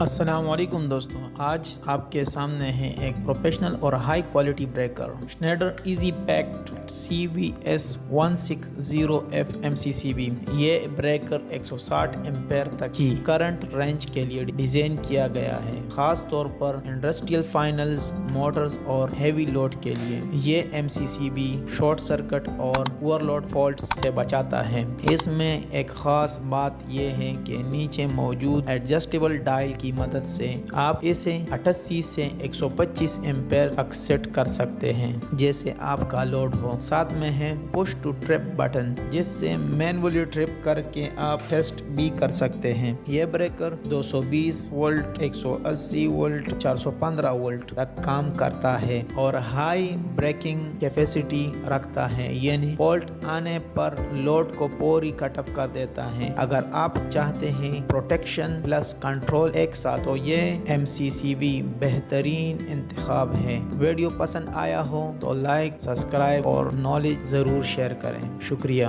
السلام علیکم دوستوں، آج آپ کے سامنے ہے ایک پروفیشنل اور high quality breaker Schneider Easy Pact CVS160F MCCB۔ یہ بریکر 160 ایمپیر تک کی کرنٹ رینج کے لیے ڈیزائن کیا گیا ہے، خاص طور پر انڈسٹریل فائنلز، موٹرز اور ہیوی لوڈ کے لیے۔ یہ MCCB شارٹ سرکٹ اور اوور لوڈ فالٹ سے بچاتا ہے۔ اس میں ایک خاص بات یہ ہے کہ نیچے موجود ایڈجسٹیبل ڈائل کی مدد سے آپ اسے 88 سے 125 ایمپیر تک سیٹ کر سکتے ہیں جیسے آپ کا لوڈ ہو۔ ساتھ میں ہے پش ٹو ٹرپ بٹن، جس سے مینولی ٹرپ کر کے آپ ٹیسٹ بھی کر سکتے ہیں۔ یہ بریکر 220 وولٹ، 180 وولٹ، 415 وولٹ تک کام کرتا ہے اور ہائی بریکنگ کیپیسٹی رکھتا ہے، یعنی فالٹ آنے پر لوڈ کو پوری کٹ آف کر دیتا ہے۔ اگر آپ چاہتے ہیں پروٹیکشن پلس کنٹرول ایک ساتھ، تو یہ MCCB بہترین انتخاب ہے۔ ویڈیو پسند آیا ہو تو لائک، سبسکرائب اور نالج ضرور شیئر کریں۔ شکریہ۔